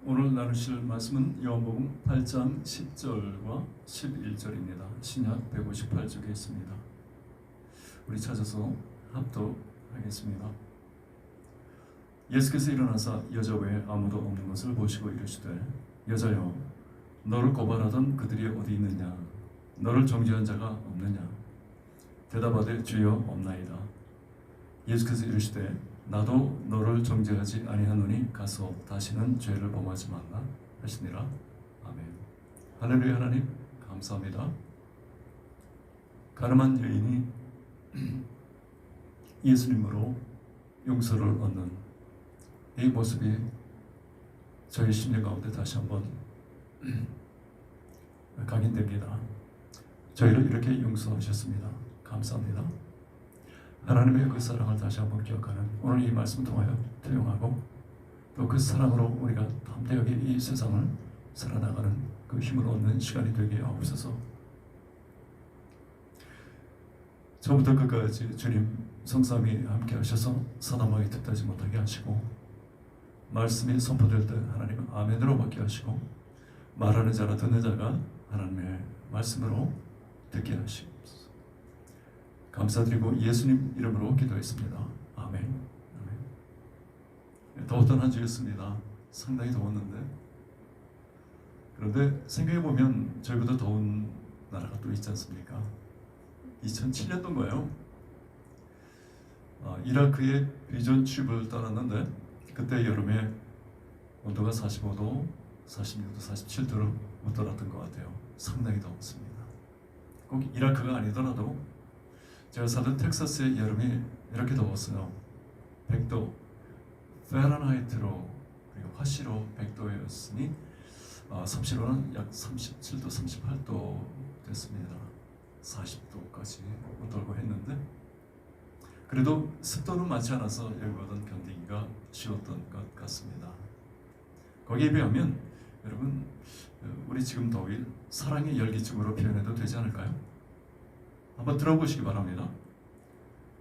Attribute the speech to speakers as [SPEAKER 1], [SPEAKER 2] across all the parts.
[SPEAKER 1] 오늘 나누실 말씀은 요한복음 8장 10절과 11절입니다. 신약 158쪽에 있습니다. 우리 찾아서 합독하겠습니다. 예수께서 일어나사 여자 외에 아무도 없는 것을 보시고 이르시되 여자여 너를 고발하던 그들이 어디 있느냐 너를 정죄한 자가 없느냐 대답하되 주여 없나이다. 예수께서 이르시되 나도 너를 정죄하지 아니하노니 가서 다시는 죄를 범하지 말라 하시니라. 아멘. 할렐루야. 하나님 감사합니다. 가늠한 여인이 예수님으로 용서를 얻는 이 모습이 저희 심령 가운데 다시 한번 각인됩니다. 저희를 이렇게 용서하셨습니다. 감사합니다. 하나님의 그 사랑을 다시 한번 기억하는 오늘 이 말씀을 통하여 투영하고 또 그 사랑으로 우리가 담대하게 이 세상을 살아나가는 그 힘을 얻는 시간이 되게 하옵소서. 처음부터 끝까지 주님 성삼위 함께 하셔서 사람에게 뜻하지 못하게 하시고 말씀이 선포될 때 하나님 아멘으로 받게 하시고 말하는 자나 듣는 자가 하나님의 말씀으로 듣게 하시옵소서. 감사드리고 예수님 이름으로 기도했습니다. 아멘. 아멘. 더웠던 한 주였습니다. 상당히 더웠는데 그런데 생각해보면 저희보다 더운 나라가 또 있지 않습니까? 2007년도인가요? 이라크의 비전 취입을 떠났는데 그때 여름에 온도가 45도, 46도, 47도를 웃돌았던 것 같아요. 상당히 더웠습니다. 꼭 이라크가 아니더라도 제가 살던 텍사스의 여름이 이렇게 더웠어요. 100도 페른하이트로 그리고 화씨로 100도였으니 섭씨로는 약 37도, 38도 됐습니다. 40도까지 웃돌고 했는데 그래도 습도는 많지 않아서 여기보다는 견디기가 쉬웠던 것 같습니다. 거기에 비하면 여러분 우리 지금 더위 사랑의 열기쯤으로 표현해도 되지 않을까요? 한번 들어보시기 바랍니다.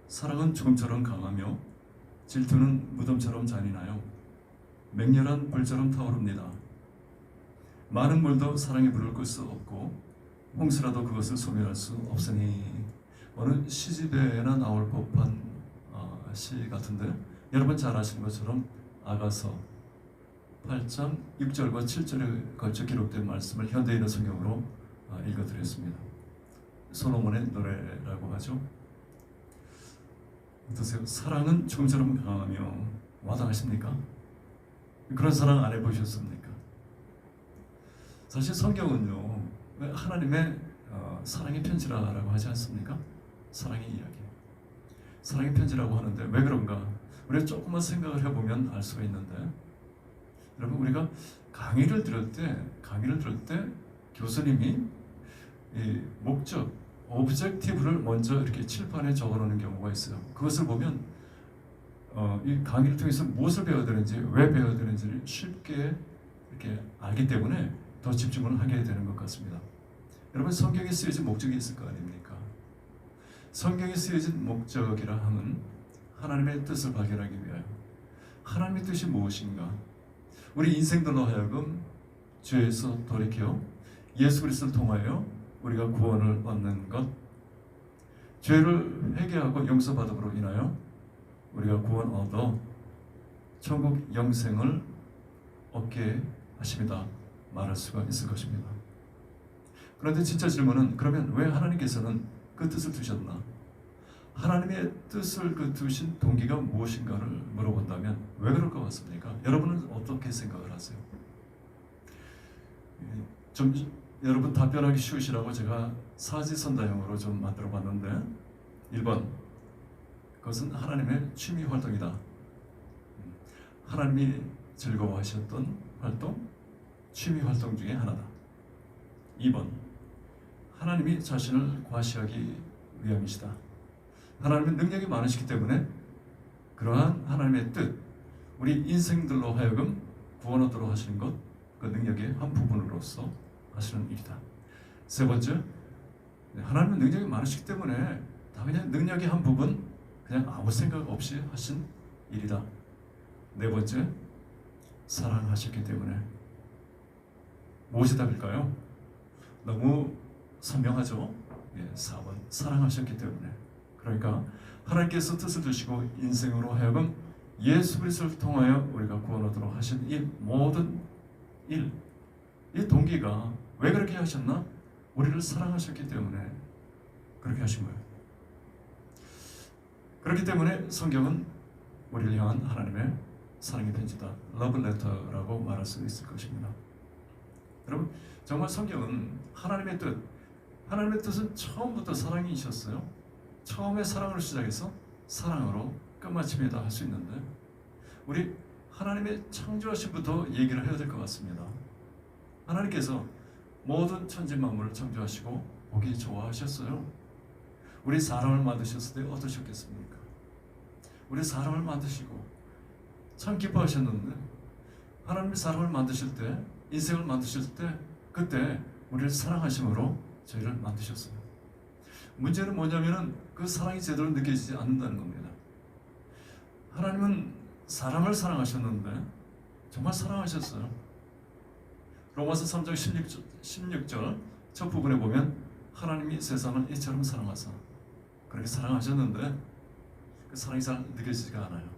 [SPEAKER 1] 사랑은 죽음처럼 강하며 질투는 무덤처럼 잔인하여 맹렬한 불처럼 타오릅니다. 많은 물도 사랑의 불을 끌 수 없고 홍수라도 그것을 소멸할 수 없으니 어느 시집에나 나올 법한 시 같은데 여러분 잘 아시는 것처럼 아가서 8장 6절과 7절에 걸쳐 기록된 말씀을 현대인의 성경으로 읽어드렸습니다. 솔로몬의 노래라고 하죠. 어떠세요? 사랑은 죽음처럼 강하며 와닿으십니까? 그런 사랑 안 해보셨습니까? 사실 성경은요 하나님의 사랑의 편지라고 하지 않습니까? 사랑의 이야기, 사랑의 편지라고 하는데 왜 그런가? 우리가 조금만 생각을 해보면 알 수가 있는데 여러분 우리가 강의를 들을 때 교수님이 이 목적 오브젝티브를 먼저 이렇게 칠판에 적어놓는 경우가 있어요. 그것을 보면 이 강의를 통해서 무엇을 배워야 되는지, 왜 배워야 되는지를 쉽게 이렇게 알기 때문에 더 집중을 하게 되는 것 같습니다. 여러분 성경에 쓰여진 목적이 있을 거 아닙니까? 성경에 쓰여진 목적이라 함은 하나님의 뜻을 발견하기 위하여 하나님의 뜻이 무엇인가? 우리 인생들로 하여금 죄에서 돌이켜 예수 그리스도를 통하여 우리가 구원을 얻는 것, 죄를 회개하고 용서받음으로 인하여 우리가 구원 얻어 천국 영생을 얻게 하십니다. 말할 수가 있을 것입니다. 그런데 진짜 질문은 그러면 왜 하나님께서는 그 뜻을 두셨나? 하나님의 뜻을 두신 동기가 무엇인가를 물어본다면 왜 그럴 것 같습니까? 여러분은 어떻게 생각을 하세요? 좀 여러분 답변하기 쉬우시라고 제가 사지선다형으로 좀 만들어 봤는데 1번 그것은 하나님의 취미 활동이다. 하나님이 즐거워하셨던 활동, 취미 활동 중에 하나다. 2번 하나님이 자신을 과시하기 위함이시다. 하나님은 능력이 많으시기 때문에 그러한 하나님의 뜻, 우리 인생들로 하여금 구원 얻도록 하시는 것, 그 능력의 한 부분으로서 하시는 일이다. 세 번째, 하나님은 능력이 많으시기 때문에 다 그냥 능력의 한 부분, 그냥 아무 생각 없이 하신 일이다. 네 번째, 사랑하셨기 때문에. 무엇이 답일까요? 너무 선명하죠? 4번 사랑하셨기 때문에. 그러니까 하나님께서 뜻을 두시고 인생으로 하여금 예수 그리스도를 통하여 우리가 구원 얻도록 하신 이 모든 일, 이 동기가 왜 그렇게 하셨나? 우리를 사랑하셨기 때문에 그렇게 하신 거예요. 그렇기 때문에 성경은 우리를 향한 하나님의 사랑의 편지다, 러브레터라고 말할 수 있을 것입니다. 여러분, 정말 성경은 하나님의 뜻은 처음부터 사랑이셨어요. 처음에 사랑으로 시작해서 사랑으로 끝마침이다 할 수 있는데, 우리 하나님의 창조하심부터 얘기를 해야 될 것 같습니다. 하나님께서 모든 천지 만물을 창조하시고 보기 좋아하셨어요. 우리 사람을 만드셨을 때 어떠셨겠습니까? 우리 사람을 만드시고 참 기뻐하셨는데, 하나님이 사람을 만드실 때, 인생을 만드실 때, 그때 우리를 사랑하심으로 저희를 만드셨어요. 문제는 뭐냐면은 그 사랑이 제대로 느껴지지 않는다는 겁니다. 하나님은 사람을 사랑하셨는데 정말 사랑하셨어요. 로마서 3장 16절 첫 부분에 보면 하나님이 세상을 이처럼 사랑하사, 그렇게 사랑하셨는데 그 사랑이 잘 느껴지지가 않아요.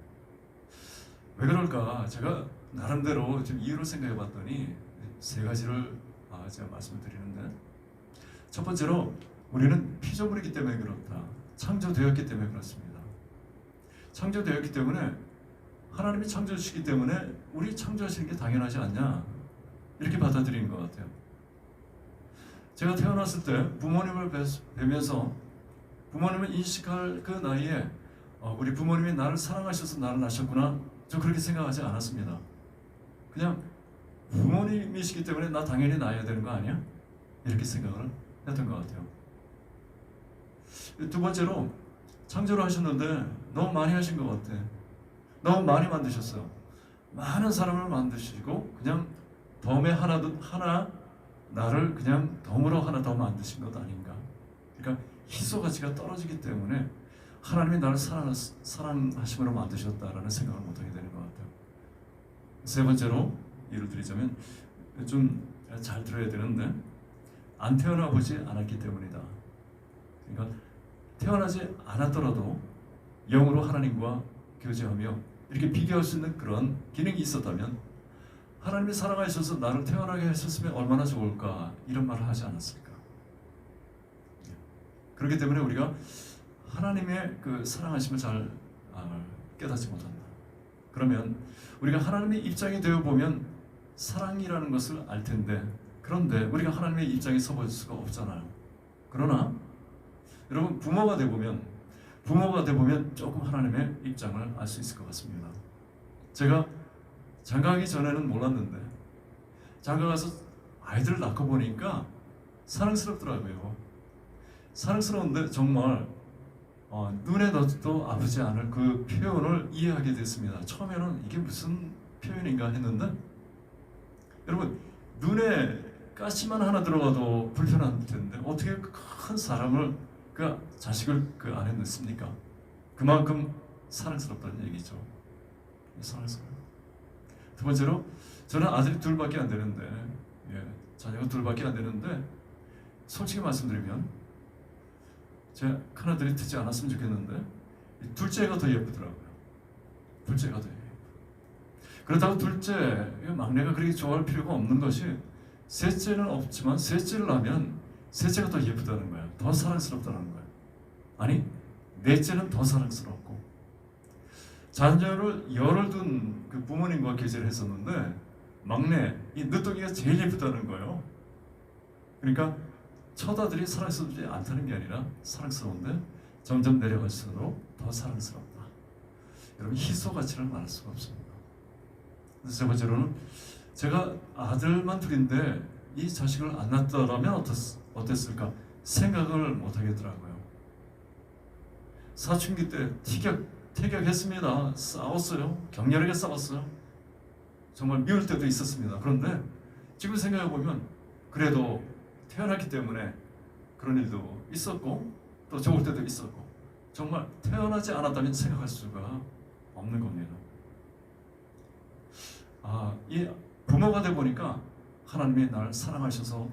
[SPEAKER 1] 왜 그럴까? 제가 나름대로 좀 이유를 생각해 봤더니 세 가지를 제가 말씀을 드리는데, 첫 번째로 우리는 피조물이기 때문에 그렇다. 창조되었기 때문에 그렇습니다. 창조되었기 때문에, 하나님이 창조하시기 때문에 우리 창조하시는 게 당연하지 않냐, 이렇게 받아들이는 것 같아요. 제가 태어났을 때 부모님을 뵈면서 부모님을 인식할 그 나이에 우리 부모님이 나를 사랑하셔서 나를 낳으셨구나, 저 그렇게 생각하지 않았습니다. 그냥 부모님이시기 때문에 나 당연히 낳아야 되는 거 아니야? 이렇게 생각을 했던 것 같아요. 두 번째로, 창조를 하셨는데 너무 많이 하신 것 같아. 너무 많이 만드셨어요. 많은 사람을 만드시고 그냥 덤에 하나 나를 그냥 덤으로 하나 더 만드신 것 아닌가. 그러니까 희소 가치가 떨어지기 때문에 하나님이 나를 사랑하심으로 만드셨다라는 생각을 못하게 되는 것 같아요. 세 번째로 예를 드리자면, 좀 잘 들어야 되는데, 안 태어나 보지 않았기 때문이다. 그러니까 태어나지 않았더라도 영으로 하나님과 교제하며 이렇게 비교할 수 있는 그런 기능이 있었다면, 하나님이 사랑하셔서 나를 태어나게 하셨으면 얼마나 좋을까, 이런 말을 하지 않았을까. 그렇기 때문에 우리가 하나님의 그 사랑하심을 잘 깨닫지 못한다. 그러면 우리가 하나님의 입장이 되어 보면 사랑이라는 것을 알 텐데, 그런데 우리가 하나님의 입장에 서볼 수가 없잖아요. 그러나 여러분, 부모가 돼 보면 조금 하나님의 입장을 알 수 있을 것 같습니다. 제가 장가가기 전에는 몰랐는데, 장가가서 아이들을 낳고 보니까 사랑스럽더라고요. 사랑스러운데 정말 눈에 넣어도 아프지 않을 그 표현을 이해하게 됐습니다. 처음에는 이게 무슨 표현인가 했는데, 여러분, 눈에 가시만 하나 들어가도 불편할 텐데 어떻게 큰 사람을, 그 자식을 그 안에 넣습니까? 그만큼 사랑스럽다는 얘기죠. 사랑스러워요. 두 번째로, 저는 아들이 둘밖에 안 되는데, 자녀가 둘밖에 안 되는데, 솔직히 말씀드리면 제 큰아들이 듣지 않았으면 좋겠는데 둘째가 더 예쁘더라고요. 둘째가 더 예뻐요. 그렇다고 막내가 그렇게 좋아할 필요가 없는 것이, 셋째는 없지만 셋째를 낳으면 셋째가 더 예쁘다는 거예요. 더 사랑스럽다는 거예요. 아니, 넷째는 더 사랑스럽고, 자녀를 열을 둔 그 부모님과 교제를 했었는데 막내, 이 늦둥이가 제일 예쁘다는 거예요. 그러니까 첫 아들이 사랑스럽지 않다는 게 아니라 사랑스러운데 점점 내려갈수록 더 사랑스럽다. 여러분, 희소 가치를 말할 수가 없습니다. 그래서 세 번째로는, 제가 아들만 둘인데 이 자식을 안 낳았더라면 어땠을까 생각을 못 하겠더라고요. 사춘기 때 티격했습니다. 싸웠어요. 격렬하게 싸웠어요. 정말 미울 때도 있었습니다. 그런데 지금 생각해 보면 그래도 태어났기 때문에 그런 일도 있었고 또 좋을 때도 있었고, 정말 태어나지 않았다면 생각할 수가 없는 겁니다. 이 부모가 돼 보니까 하나님이 나를 사랑하셔서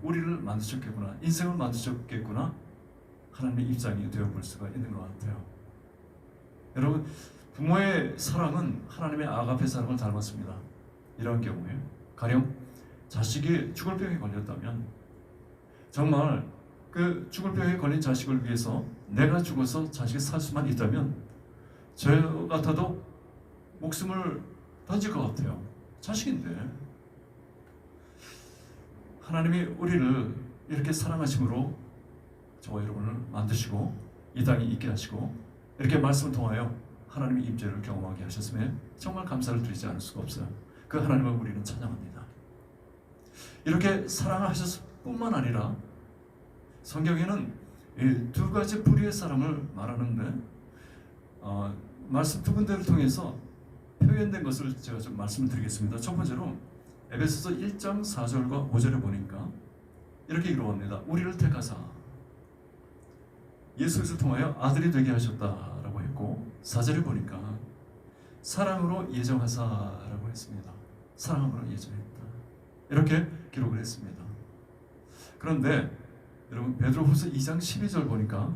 [SPEAKER 1] 우리를 만드셨겠구나, 인생을 만드셨겠구나, 하나님의 입장이 되어 볼 수가 있는 것 같아요. 여러분, 부모의 사랑은 하나님의 아가페 사랑을 닮았습니다. 이런 경우에 가령 자식이 죽을 병에 걸렸다면, 정말 그 죽을 병에 걸린 자식을 위해서 내가 죽어서 자식이 살 수만 있다면 저 같아도 목숨을 던질 것 같아요. 자식인데. 하나님이 우리를 이렇게 사랑하심으로 저와 여러분을 만드시고 이 땅에 있게 하시고 이렇게 말씀을 통하여 하나님의 임재를 경험하게 하셨음에 정말 감사를 드리지 않을 수가 없어요. 그 하나님을 우리는 찬양합니다. 이렇게 사랑하셨을 뿐만 아니라 성경에는 이 두 가지 부류의 사랑을 말하는데 말씀 두 군데를 통해서 표현된 것을 제가 좀 말씀을 드리겠습니다. 첫 번째로 에베소서 1장 4절과 5절에 보니까 이렇게 기록합니다. 우리를 택하사 예수를 통하여 아들이 되게 하셨다라고 했고, 4절에 보니까 사랑으로 예정하사라고 했습니다. 사랑으로 예정했다, 이렇게 기록을 했습니다. 그런데 여러분, 베드로후서 2장 12절 보니까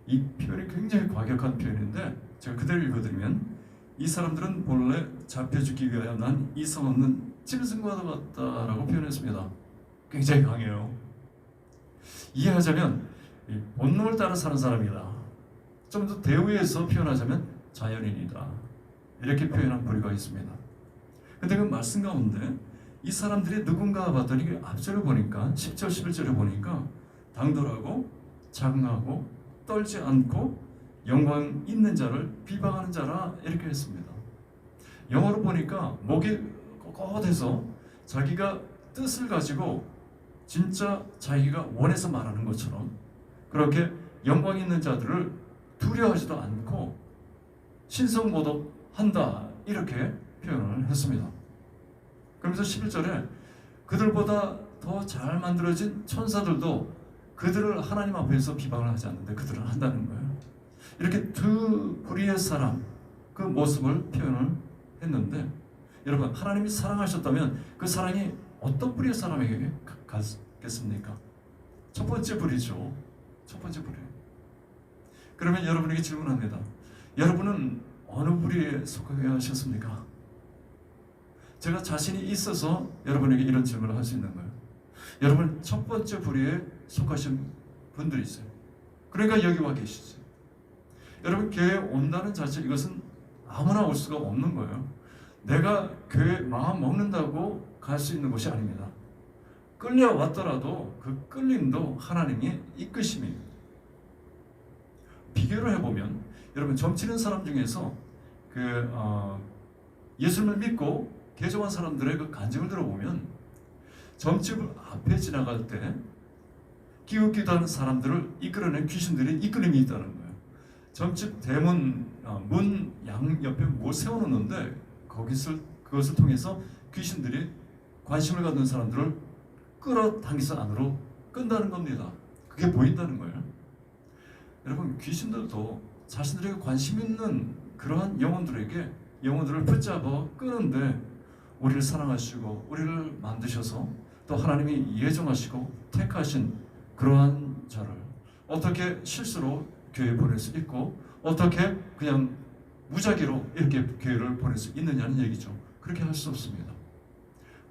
[SPEAKER 1] 이 표현이 굉장히 과격한 표현인데 제가 그대로 읽어드리면, 이 사람들은 본래 잡혀 죽기 위하여 난 이성 없는 짐승과 같다라고 표현했습니다. 굉장히 강해요. 이해하자면 본능을 따라 사는 사람이다. 좀 더 대우해서 표현하자면 자연인이다, 이렇게 표현한 부류가 있습니다. 근데 그 말씀 가운데 이 사람들이 누군가 봤더니 앞절을 보니까 10절 11절에 보니까 당돌하고 장하고 떨지 않고 영광 있는 자를 비방하는 자라, 이렇게 했습니다. 영어로 보니까 목이 꼿꼿해서 자기가 뜻을 가지고 진짜 자기가 원해서 말하는 것처럼 그렇게 영광 있는 자들을 두려워하지도 않고 신성모독한다, 이렇게 표현을 했습니다. 그러면서 11절에 그들보다 더 잘 만들어진 천사들도 그들을 하나님 앞에서 비방을 하지 않는데 그들은 한다는 거예요. 이렇게 두 부류의 사람, 그 모습을 표현을 했는데, 여러분, 하나님이 사랑하셨다면 그 사랑이 어떤 부류의 사람에게 갔겠습니까? 첫 번째 부류죠. 첫 번째 부류. 그러면 여러분에게 질문합니다. 여러분은 어느 부류에 속하게 하셨습니까? 제가 자신이 있어서 여러분에게 이런 질문을 할 수 있는 거예요. 여러분, 첫 번째 부류에 속하신 분들이 있어요. 그러니까 여기 와 계시죠. 여러분, 교회에 온다는 자체, 이것은 아무나 올 수가 없는 거예요. 내가 교회 마음 먹는다고 갈 수 있는 곳이 아닙니다. 끌려왔더라도 그 끌림도 하나님의 이끄심입니다. 비교를 해보면, 여러분, 점치는 사람 중에서 예수님을 믿고 개종한 사람들의 그 간증을 들어보면, 점집 앞에 지나갈 때 기웃기도 하는 사람들을 이끌어낸 귀신들이 이끌림이 있다는 거예요. 점집 대문 문 양 옆에 뭘 세워놓는데 그것을 통해서 귀신들이 관심을 갖는 사람들을 끌어당겨서 안으로 끈다는 겁니다. 그게 보인다는 거예요. 여러분, 귀신들도 자신들에게 관심 있는 그러한 영혼들을 붙잡아 끄는데, 우리를 사랑하시고 우리를 만드셔서 또 하나님이 예정하시고 택하신 그러한 자를 어떻게 실수로 교회에 보낼 수 있고 어떻게 그냥 무작위로 이렇게 교회를 보낼 수 있느냐는 얘기죠. 그렇게 할 수 없습니다.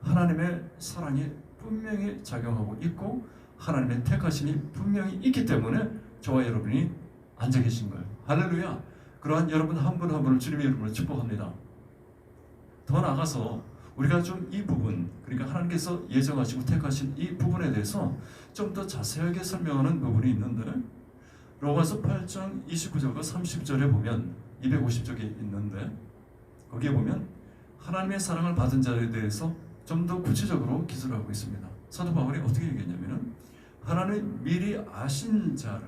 [SPEAKER 1] 하나님의 사랑이 분명히 작용하고 있고 하나님의 택하심이 분명히 있기 때문에 저와 여러분이 앉아 계신 거예요. 할렐루야. 그러한 여러분 한 분 한 분을 주님의 이름으로 축복합니다. 더 나아가서 우리가 좀 이 부분, 그러니까 하나님께서 예정하시고 택하신 이 부분에 대해서 좀 더 자세하게 설명하는 부분이 있는데, 로마서 8장 29절과 30절에 보면 250쪽에 있는데, 거기에 보면 하나님의 사랑을 받은 자에 대해서 좀 더 구체적으로 기술을 하고 있습니다. 사도 바울이 어떻게 얘기했냐면, 하나님 미리 아신 자를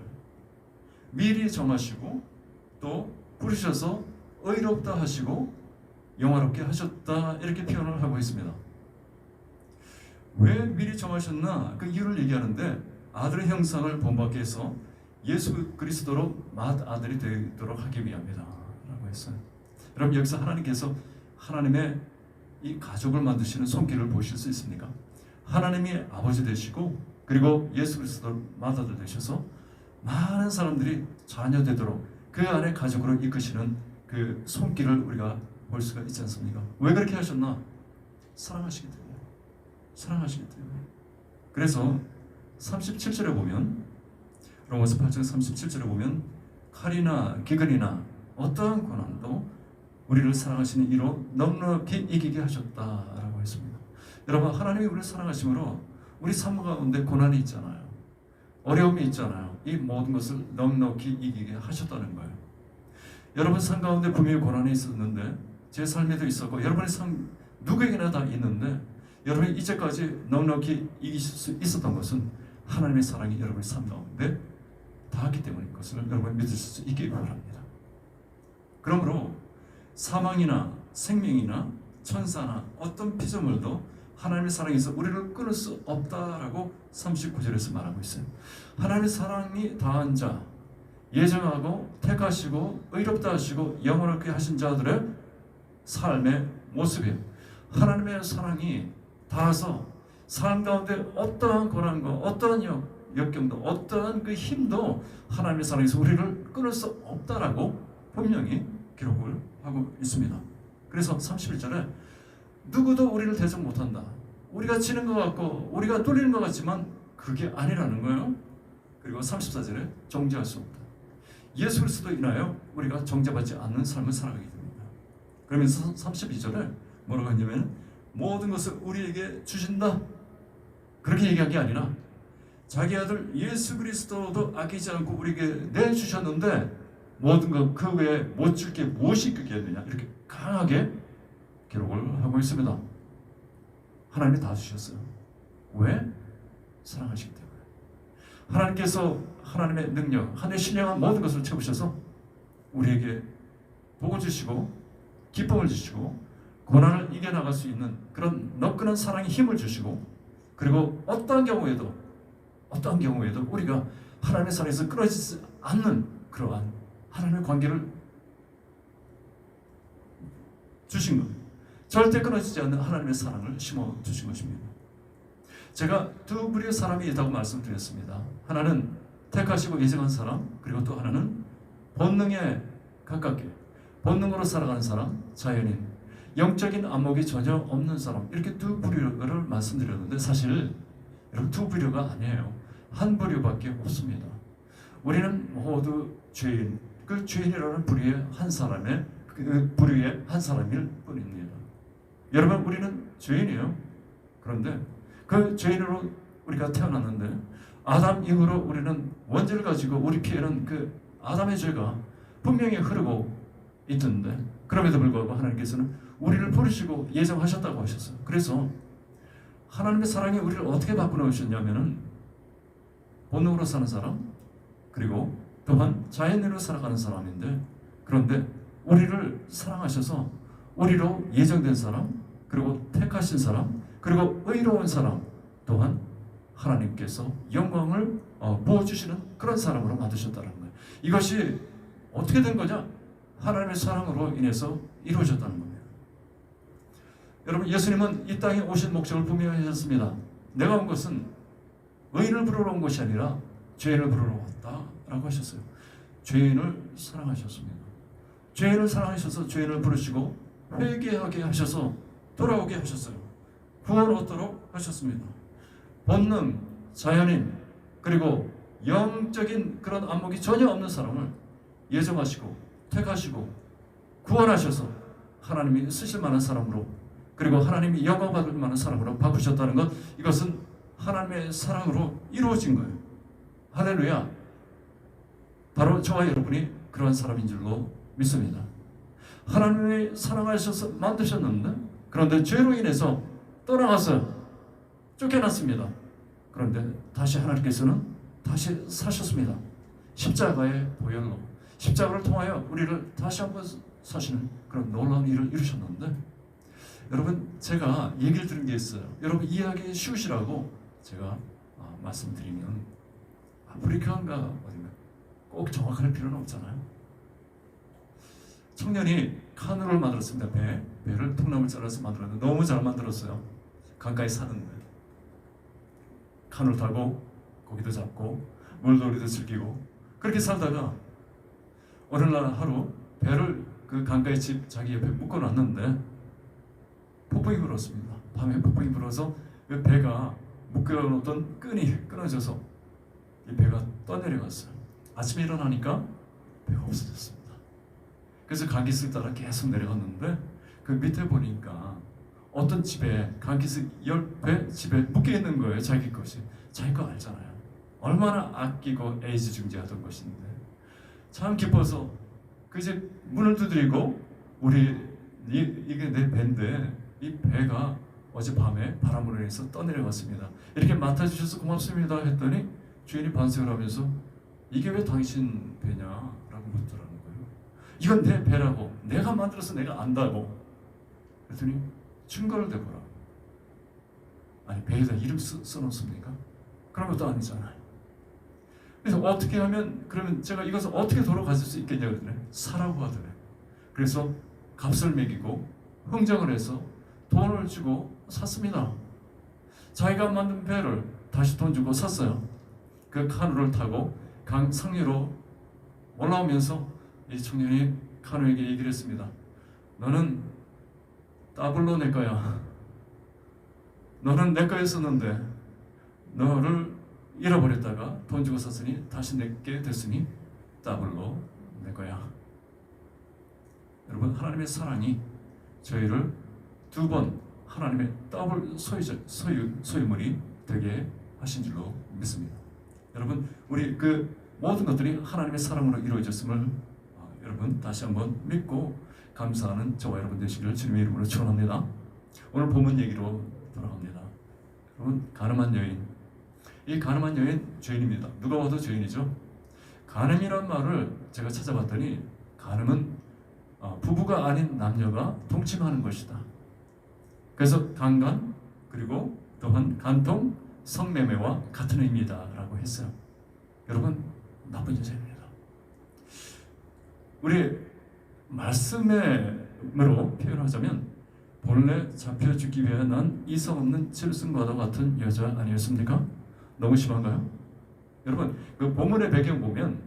[SPEAKER 1] 미리 정하시고 또 부르셔서 의롭다 하시고 영화롭게 하셨다, 이렇게 표현을 하고 있습니다. 왜 미리 정하셨나? 그 이유를 얘기하는데, 아들의 형상을 본받게 해서 예수 그리스도로 맏아들이 되도록 하기 위함이다 라고 했어요. 여러분, 여기서 하나님께서 하나님의 이 가족을 만드시는 손길을 보실 수 있습니까? 하나님이 아버지 되시고 그리고 예수 그리스도 마다들 되셔서 많은 사람들이 자녀 되도록 그 안에 가족으로 이끄시는 그 손길을 우리가 볼 수가 있지 않습니까? 왜 그렇게 하셨나? 사랑하시기 때문에. 사랑하시기 때문에. 그래서 37절에 보면, 로마서 8장 37절에 보면 칼이나 기근이나 어떠한 고난도 우리를 사랑하시는 이로 넉넉히 이기게 하셨다라고 했습니다. 여러분, 하나님이 우리를 사랑하심으로 우리 삶 가운데 고난이 있잖아요. 어려움이 있잖아요. 이 모든 것을 넉넉히 이기게 하셨다는 거예요. 여러분 삶 가운데 분명히 고난이 있었는데, 제 삶에도 있었고 여러분의 삶 누구에게나 다 있는데, 여러분이 이제까지 넉넉히 이기실 수 있었던 것은 하나님의 사랑이 여러분의 삶 가운데 닿았기 때문인 것을 여러분 믿으실 수 있기를 바랍니다. 그러므로 사망이나 생명이나 천사나 어떤 피조물도 하나님의 사랑에서 우리를 끊을 수 없다라고 39절에서 말하고 있어요. 하나님의 사랑이 다한 자, 예정하고 택하시고 의롭다 하시고 영원하게 하신 자들의 삶의 모습이에요. 하나님의 사랑이 닿아서 삶 가운데 어떠한 고난과 어떠한 역경도 어떠한 그 힘도 하나님의 사랑에서 우리를 끊을 수 없다라고 분명히 기록을 하고 있습니다. 그래서 31절에 누구도 우리를 대적 못한다. 우리가 지는 것 같고 우리가 뚫리는 것 같지만 그게 아니라는 거예요. 그리고 34절에 정죄할 수 없다. 예수 그리스도 인하여 우리가 정죄받지 않는 삶을 살아가게 됩니다. 그러면서 32절에 뭐라고 하냐면 모든 것을 우리에게 주신다. 그렇게 얘기한 게 아니라 자기 아들 예수 그리스도도 아끼지 않고 우리에게 내주셨는데 모든 것 그 외에 못 줄 게 무엇이 있겠느냐, 이렇게 강하게 기록을 하고 있습니다. 하나님이 다 주셨어요. 왜? 사랑하시기 때문에. 하나님께서 하나님의 능력, 하나님의 신령한 모든 것을 채우셔서 우리에게 복을 주시고 기쁨을 주시고 고난을 이겨나갈 수 있는 그런 너끈한 사랑의 힘을 주시고, 그리고 어떠한 경우에도 우리가 하나님의 사랑에서 끊어지지 않는 그러한 하나님의 관계를 주신 것, 절대 끊어지지 않는 하나님의 사랑을 심어주신 것입니다. 제가 두 부류의 사람이 있다고 말씀드렸습니다. 하나는 택하시고 예정한 사람, 그리고 또 하나는 본능에 가깝게 본능으로 살아가는 사람, 자연인, 영적인 안목이 전혀 없는 사람, 이렇게 두 부류를 말씀드렸는데 사실 여러분 두 부류가 아니에요. 한 부류밖에 없습니다. 우리는 모두 죄인, 그 죄인이라는 부류의 한 사람의 그 부류의 한 사람일 뿐입니다. 여러분, 우리는 죄인이에요. 그런데 그 죄인으로 우리가 태어났는데 아담 이후로 우리는 원죄를 가지고 우리 피에는 그 아담의 죄가 분명히 흐르고 있던데, 그럼에도 불구하고 하나님께서는 우리를 부르시고 예정하셨다고 하셨어요. 그래서 하나님의 사랑이 우리를 어떻게 바꾸어주셨냐면은 본능으로 사는 사람, 그리고 또한 자연으로 살아가는 사람인데, 그런데 우리를 사랑하셔서 우리로 예정된 사람, 그리고 택하신 사람, 그리고 의로운 사람, 또한 하나님께서 영광을 부어주시는 그런 사람으로 만드셨다는 거예요. 이것이 어떻게 된 거냐? 하나님의 사랑으로 인해서 이루어졌다는 겁니다. 여러분, 예수님은 이 땅에 오신 목적을 분명히 하셨습니다. 내가 온 것은 의인을 부르러 온 것이 아니라 죄인을 부르러 왔다라고 하셨어요. 죄인을 사랑하셨습니다. 죄인을 사랑하셔서 죄인을 부르시고 회개하게 하셔서 돌아오게 하셨어요. 구원 얻도록 하셨습니다. 본능, 자연인, 그리고 영적인 그런 안목이 전혀 없는 사람을 예정하시고 택하시고 구원하셔서 하나님이 쓰실 만한 사람으로, 그리고 하나님이 영광 받을 만한 사람으로 바꾸셨다는 것, 이것은 하나님의 사랑으로 이루어진 거예요. 할렐루야. 바로 저와 여러분이 그러한 사람인 줄로 믿습니다. 하나님이 사랑하셔서 만드셨는데, 그런데 죄로 인해서 떠나갔어요. 쫓겨났습니다. 그런데 다시 하나님께서는 다시 사셨습니다. 십자가의 보혈로, 십자가를 통하여 우리를 다시 한번 사시는 그런 놀라운 일을 이루셨는데, 여러분, 제가 얘기를 들은 게 있어요. 여러분 이해하기 쉬우시라고 제가 말씀드리면, 아프리카인가 어딘가 꼭 정확할 필요는 없잖아요. 청년이 카누를 만들었습니다. 배를 통나무를 잘라서 만들었는데 너무 잘 만들었어요. 강가에 사는데 카누를 타고 고기도 잡고 물놀이도 즐기고 그렇게 살다가 어느 날 하루 배를 그 강가에 자기 옆에 묶어놨는데 폭풍이 불었습니다. 밤에 폭풍이 불어서 그 배가 묶여놓던 끈이 끊어져서 이 배가 떠내려갔어요. 아침에 일어나니까 배가 없어졌습니다. 그래서 강기슭 따라 계속 내려갔는데 그 밑에 보니까 어떤 집에 강기슭 옆에 집에 묶여있는 거예요. 자기 것이. 자기 거 알잖아요. 얼마나 아끼고 애지중지하던 것인데 참 기뻐서 그 집 문을 두드리고 이게 내 배인데 이 배가 어젯밤에 바람으로 인해서 떠내려갔습니다. 이렇게 맡아주셔서 고맙습니다 했더니 주인이 반색을 하면서 이게 왜 당신 배냐라고 묻더라는 거예요. 이건 내 배라고 내가 만들어서 내가 안다고. 그랬더니 증거를 대보라. 아니 배에다 이름 써놓습니까? 그런 것도 아니잖아요. 그래서 어떻게 하면 그러면 제가 이것을 어떻게 도로 가질 수 있겠냐 그러더래. 사라고 하더래. 그래서 값을 매기고 흥정을 해서 돈을 주고 샀습니다. 자기가 만든 배를 다시 돈 주고 샀어요. 그 카누를 타고 강 상류로 올라오면서 이 청년이 카누에게 얘기를 했습니다. 너는 따블로 내 거야. 너는 내 거였었는데 너를 잃어버렸다가 돈 주고 샀으니 다시 내게 됐으니 따블로 내 거야. 여러분 하나님의 사랑이 저희를 두 번 하나님의 더블 소유물이 되게 하신 줄로 믿습니다. 여러분 우리 그 모든 것들이 하나님의 사랑으로 이루어졌음을 여러분 다시 한번 믿고 감사하는 저와 여러분 되시기를 주님의 이름으로 축원합니다. 오늘 본문 얘기로 돌아갑니다. 여러분 가늠한 여인, 이 가늠한 여인 죄인입니다. 누가 봐도 죄인이죠. 가늠이란 말을 제가 찾아봤더니 가늠은 부부가 아닌 남녀가 동침하는 것이다. 그래서 강간 그리고 또한 간통, 성매매와 같은 의미다라고 했어요. 여러분 나쁜 여자입니다. 우리 말씀으로 표현하자면 본래 잡혀 죽기 위해 난 이성 없는 짐승과도 같은 여자 아니었습니까? 너무 심한가요? 여러분 그 본문의 배경 보면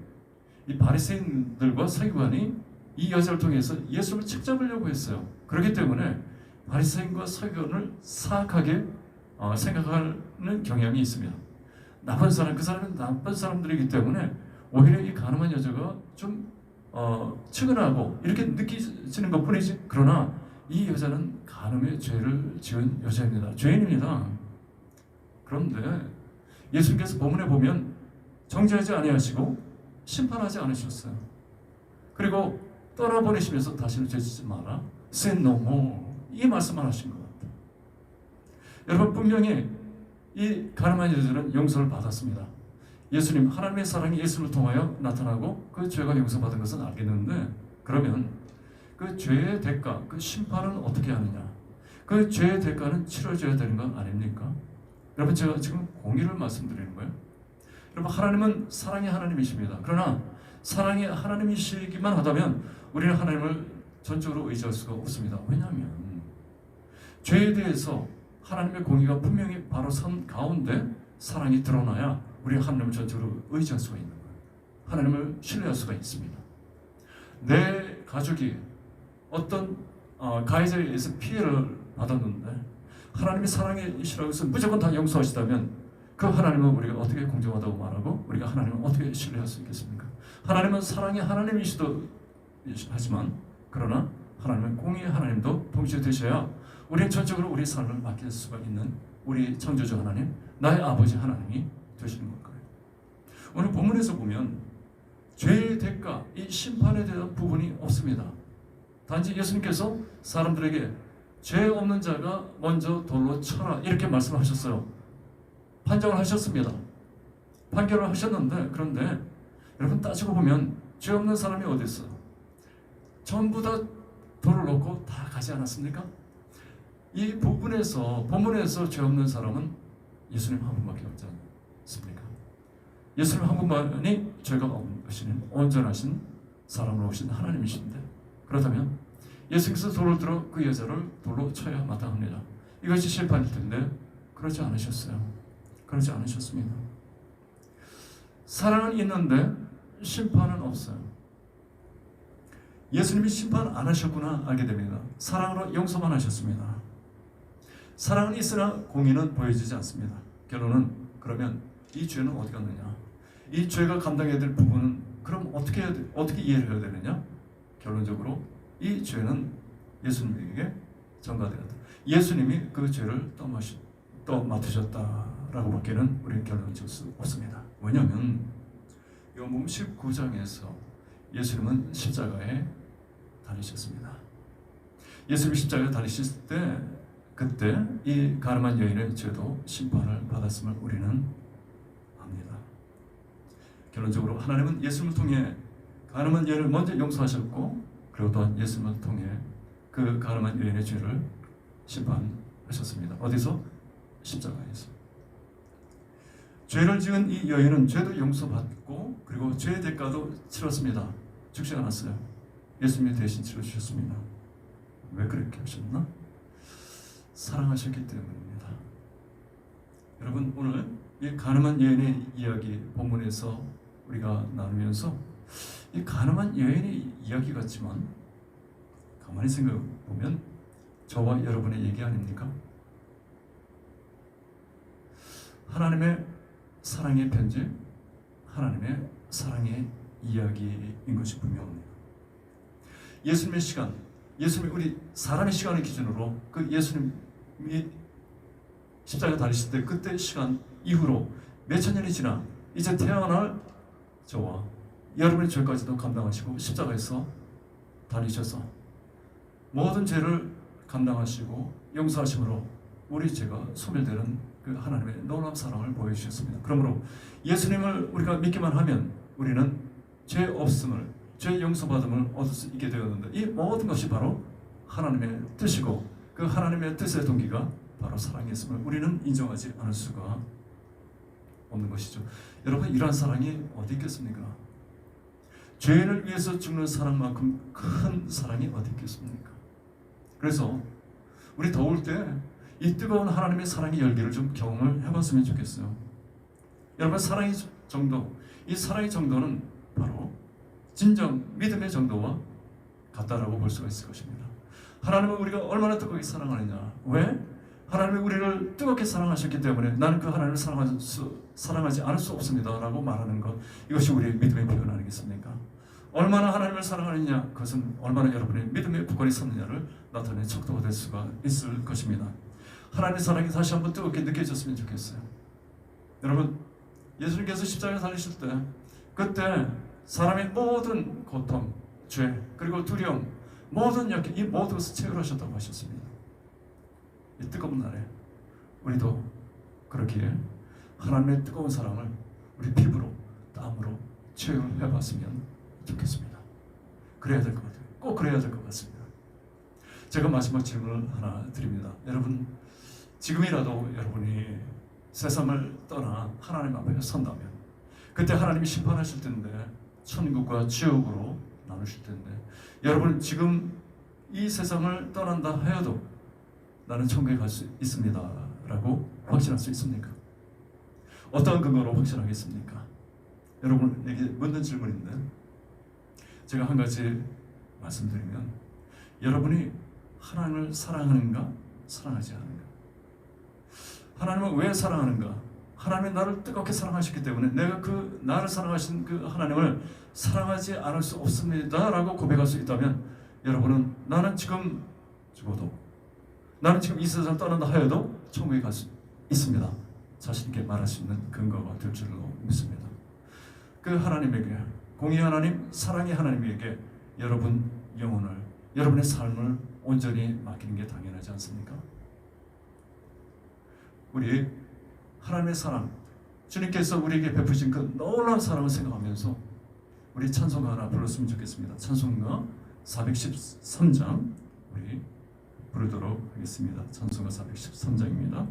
[SPEAKER 1] 이 바리새인들과 서기관이 이 여자를 통해서 예수를 책잡으려고 했어요. 그렇기 때문에 바리새인과 서기관을 사악하게 생각하는 경향이 있습니다. 나쁜 사람, 그 사람은 나쁜 사람들이기 때문에 오히려 이 가늠한 여자가 좀 측은하고 이렇게 느끼지는 것뿐이지. 그러나 이 여자는 간음의 죄를 지은 여자입니다. 죄인입니다. 그런데 예수님께서 본문에 보면 정죄하지 아니하시고 심판하지 않으셨어요. 그리고 떠나보내시면서 다시는 죄짓지 마라. Sin no more. 이 말씀만 하신 것 같아요. 여러분 분명히 이 가늠한 여자는 용서를 받았습니다. 예수님 하나님의 사랑이 예수를 통하여 나타나고 그 죄가 용서받은 것은 알겠는데 그러면 그 죄의 대가, 그 심판은 어떻게 하느냐? 그 죄의 대가는 치러져야 되는 건 아닙니까? 여러분 제가 지금 공의를 말씀드리는 거예요. 여러분 하나님은 사랑의 하나님이십니다. 그러나 사랑의 하나님이시기만 하다면 우리는 하나님을 전적으로 의지할 수가 없습니다. 왜냐하면 죄에 대해서 하나님의 공의가 분명히 바로 선 가운데 사랑이 드러나야 우리 하나님을 전적으로 의지할 수가 있는 거예요. 하나님을 신뢰할 수가 있습니다. 내 가족이 어떤 가해자에 의해서 피해를 받았는데 하나님의 사랑이시라고 해서 무조건 다 용서하시다면 그 하나님은 우리가 어떻게 공정하다고 말하고 우리가 하나님을 어떻게 신뢰할 수 있겠습니까? 하나님은 사랑의 하나님이시도 하지만 그러나 하나님은 공의의 하나님도 동시에 되셔야 우리는 전적으로 우리 삶을 맡길 수가 있는 우리 창조주 하나님, 나의 아버지 하나님이 되시는 거예요. 오늘 본문에서 보면 죄의 대가, 이 심판에 대한 부분이 없습니다. 단지 예수님께서 사람들에게 죄 없는 자가 먼저 돌로 쳐라 이렇게 말씀하셨어요. 판정을 하셨습니다. 판결을 하셨는데 그런데 여러분 따지고 보면 죄 없는 사람이 어디 있어요? 전부 다 돌을 놓고 다 가지 않았습니까? 이 부분에서 본문에서 죄 없는 사람은 예수님 한 분밖에 없지 않습니까? 예수님 한 분만이 죄가 없으신 온전하신 사람으로 오신 하나님이신데 그렇다면 예수께서 돌을 들어 그 여자를 돌로 쳐야 마땅합니다. 이것이 심판일 텐데 그러지 않으셨어요. 그러지 않으셨습니다. 사랑은 있는데 심판은 없어요. 예수님이 심판 안 하셨구나 알게 됩니다. 사랑으로 용서만 하셨습니다. 사랑은 있으나 공의는 보여지지 않습니다. 결론은 그러면 이 죄는 어디 갔느냐? 이 죄가 감당해야 될 부분은 그럼 어떻게 이해를 해야 되느냐? 결론적으로 이 죄는 예수님에게 전가되었다. 예수님이 그 죄를 맡으셨다라고 밖에는 우리는 결론 지을 수 없습니다. 왜냐하면 요한복음 19장에서 예수님은 십자가에 달리셨습니다. 예수님이 십자가에 달리실 때 그때 이 가늠한 여인의 죄도 심판을 받았음을 우리는 압니다. 결론적으로 하나님은 예수님을 통해 가늠한 여인을 먼저 용서하셨고 그리고 또한 예수님을 통해 그 가늠한 여인의 죄를 심판하셨습니다. 어디서? 십자가에서. 죄를 지은 이 여인은 죄도 용서받고 그리고 죄의 대가도 치렀습니다. 죽지 않았어요. 예수님이 대신 치러주셨습니다. 왜 그렇게 하셨나? 사랑하셨기 때문입니다. 여러분 오늘 이 가늠한 여인의 이야기 본문에서 우리가 나누면서 이 가늠한 여인의 이야기 같지만 가만히 생각해 보면 저와 여러분의 얘기 아닙니까? 하나님의 사랑의 편지, 하나님의 사랑의 이야기인 것이 분명합니다. 예수님의 시간, 예수님이 우리 사람의 시간을 기준으로 그 예수님이 십자가에 달리실 때 그때 시간 이후로 몇천 년이 지나 이제 태어날 저와 여러분의 죄까지도 감당하시고 십자가에서 달리셔서 모든 죄를 감당하시고 용서하심으로 우리 죄가 소멸되는 그 하나님의 놀라운 사랑을 보여주셨습니다. 그러므로 예수님을 우리가 믿기만 하면 우리는 죄 없음을, 죄 용서받음을 얻을 수 있게 되었는데 이 모든 것이 바로 하나님의 뜻이고 그 하나님의 뜻의 동기가 바로 사랑이었음을 우리는 인정하지 않을 수가 없는 것이죠. 여러분 이러한 사랑이 어디 있겠습니까? 죄인을 위해서 죽는 사랑만큼 큰 사랑이 어디 있겠습니까? 그래서 우리 더울 때 이 뜨거운 하나님의 사랑의 열기를 좀 경험을 해봤으면 좋겠어요. 여러분 사랑의 정도, 이 사랑의 정도는 바로 진정 믿음의 정도와 같다라고 볼 수가 있을 것입니다. 하나님은 우리가 얼마나 뜨겁게 사랑하느냐? 왜? 하나님이 우리를 뜨겁게 사랑하셨기 때문에 나는 그 하나님을 사랑하지 않을 수 없습니다 라고 말하는 것, 이것이 우리의 믿음의 표현 아니겠습니까? 얼마나 하나님을 사랑하느냐, 그것은 얼마나 여러분의 믿음의 굳건히 섰느냐를 나타내는 척도가 될 수가 있을 것입니다. 하나님의 사랑이 다시 한번 뜨겁게 느껴졌으면 좋겠어요. 여러분 예수님께서 십자가에 달리실 때 그때 사람의 모든 고통, 죄, 그리고 두려움, 모든 약해, 이 모든 것을 체결하셨다고 하셨습니다. 이 뜨거운 날에 우리도 그렇게 하나님의 뜨거운 사랑을 우리 피부로, 땀으로 체험해봤으면 좋겠습니다. 그래야 될 것 같아요. 꼭 그래야 될 것 같습니다. 제가 마지막 질문을 하나 드립니다. 여러분 지금이라도 여러분이 세상을 떠나 하나님 앞에 선다면 그때 하나님이 심판하실 텐데 천국과 지옥으로 나누실 텐데 여러분 지금 이 세상을 떠난다 하여도 나는 천국에 갈 수 있습니다 라고 확신할 수 있습니까? 어떠한 근거로 확신하겠습니까? 여러분에게 묻는 질문인데 제가 한 가지 말씀드리면 여러분이 하나님을 사랑하는가 사랑하지 않은가? 하나님을 왜 사랑하는가? 하나님이 나를 뜨겁게 사랑하셨기 때문에 내가 그 나를 사랑하신 그 하나님을 사랑하지 않을 수 없습니다 라고 고백할 수 있다면 여러분은 나는 지금 죽어도 나는 지금 이 세상을 떠난다 하여도 천국에 갈 수 있습니다. 자신 있게 말할 수 있는 근거가 될 줄로 믿습니다. 그 하나님에게, 공의 하나님, 사랑의 하나님에게 여러분 영혼을, 여러분의 삶을 온전히 맡기는 게 당연하지 않습니까? 우리 하나님의 사랑, 주님께서 우리에게 베푸신 그 놀라운 사랑을 생각하면서 우리 찬송가 하나 불렀으면 좋겠습니다. 찬송가 413장 우리 부르도록 하겠습니다. 찬송가 413장입니다.